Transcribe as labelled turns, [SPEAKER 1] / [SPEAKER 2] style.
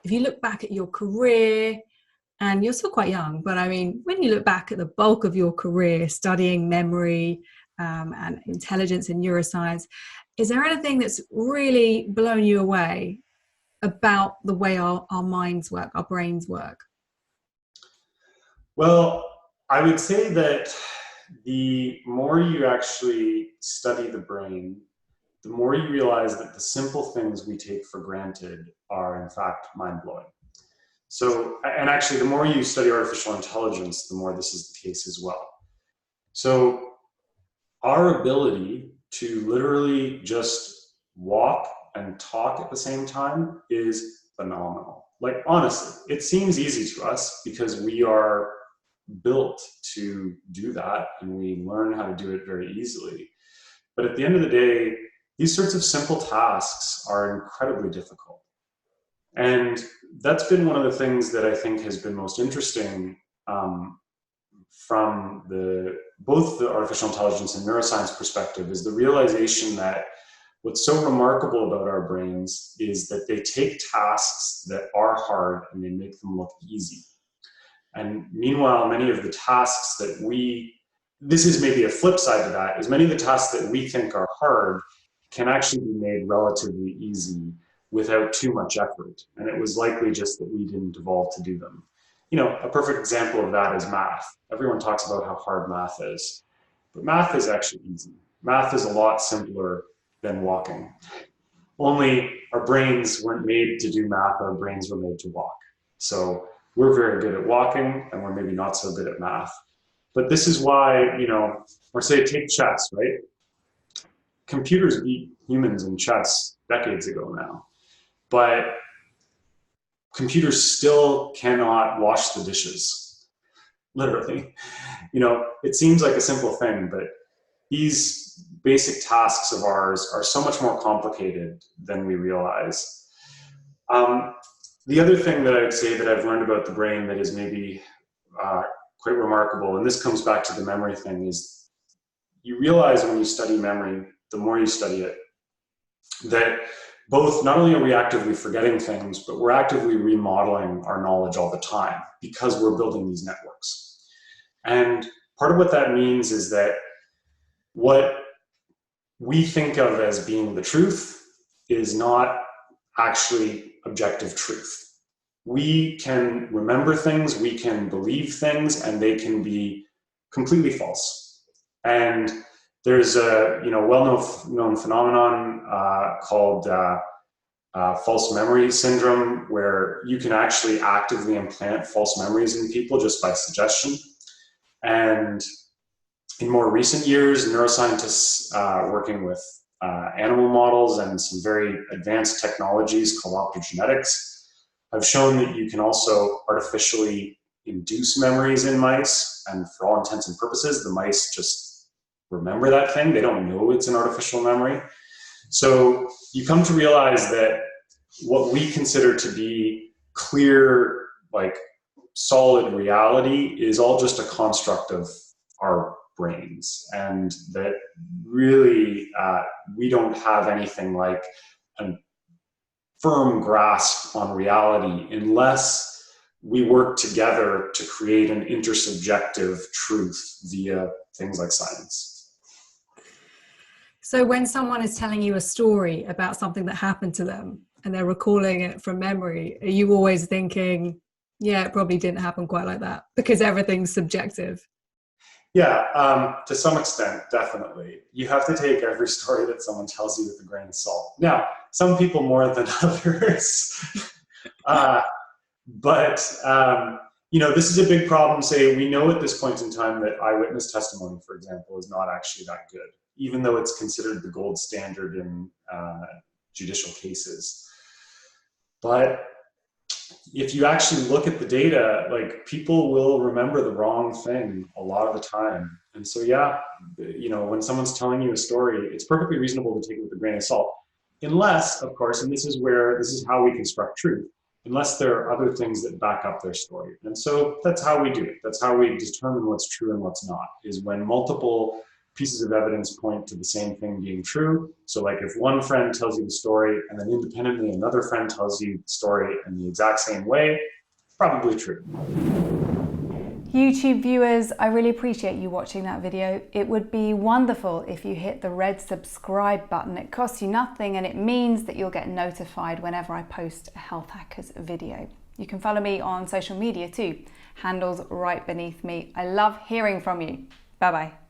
[SPEAKER 1] if you look back at your career, and you're still quite young, but I mean, when you look back at the bulk of your career studying memory and intelligence in neuroscience, is there anything that's really blown you away about the way our minds work, our brains work?
[SPEAKER 2] Well, I would say that the more you actually study the brain, the more you realize that the simple things we take for granted are in fact mind-blowing. So, and actually the more you study artificial intelligence, the more this is the case as well. So our ability to literally just walk and talk at the same time is phenomenal. Like, honestly, it seems easy to us because we are built to do that and we learn how to do it very easily. But at the end of the day, these sorts of simple tasks are incredibly difficult. And that's been one of the things that I think has been most interesting from both the artificial intelligence and neuroscience perspective, is the realization that what's so remarkable about our brains is that they take tasks that are hard and they make them look easy. And meanwhile, many of the tasks that this is maybe a flip side to that, is many of the tasks that we think are hard can actually be made relatively easy without too much effort. And it was likely just that we didn't evolve to do them. You know, a perfect example of that is math. Everyone talks about how hard math is, but math is actually easy. Math is a lot simpler than walking. Only our brains weren't made to do math, our brains were made to walk. So we're very good at walking and we're maybe not so good at math. But this is why, you know, or say take chess, right? Computers beat humans in chess decades ago now, but computers still cannot wash the dishes, literally. You know, it seems like a simple thing, but these basic tasks of ours are so much more complicated than we realize. The other thing that I'd say that I've learned about the brain that is maybe quite remarkable, and this comes back to the memory thing, is you realize when you study memory, the more you study it, that both not only are we actively forgetting things, but we're actively remodeling our knowledge all the time because we're building these networks. And part of what that means is that what we think of as being the truth is not actually objective truth. We can remember things, we can believe things, and they can be completely false. And there's a well-known phenomenon called false memory syndrome, where you can actually actively implant false memories in people just by suggestion. And in more recent years, neuroscientists working with animal models and some very advanced technologies called optogenetics have shown that you can also artificially induce memories in mice. And for all intents and purposes, the mice just remember that thing. They don't know it's an artificial memory. So you come to realize that what we consider to be clear, like solid reality is all just a construct of our brains, and that really we don't have anything like a firm grasp on reality unless we work together to create an intersubjective truth via things like science.
[SPEAKER 1] So when someone is telling you a story about something that happened to them and they're recalling it from memory, are you always thinking, yeah, it probably didn't happen quite like that, because everything's subjective?
[SPEAKER 2] Yeah, to some extent, definitely. You have to take every story that someone tells you with a grain of salt. Now, some people more than others. But you know, this is a big problem. Say, we know at this point in time that eyewitness testimony, for example, is not actually that good, even though it's considered the gold standard in judicial cases. But if you actually look at the data, like, people will remember the wrong thing a lot of the time. And so, yeah, you know, when someone's telling you a story, it's perfectly reasonable to take it with a grain of salt. Unless, of course, and this is how we construct truth, unless there are other things that back up their story. And so that's how we do it. That's how we determine what's true and what's not, is when multiple pieces of evidence point to the same thing being true. So like if one friend tells you the story and then independently another friend tells you the story in the exact same way, probably true.
[SPEAKER 3] YouTube viewers, I really appreciate you watching that video. It would be wonderful if you hit the red subscribe button. It costs you nothing and it means that you'll get notified whenever I post a Health Hackers video. You can follow me on social media too. Handles right beneath me. I love hearing from you. Bye bye.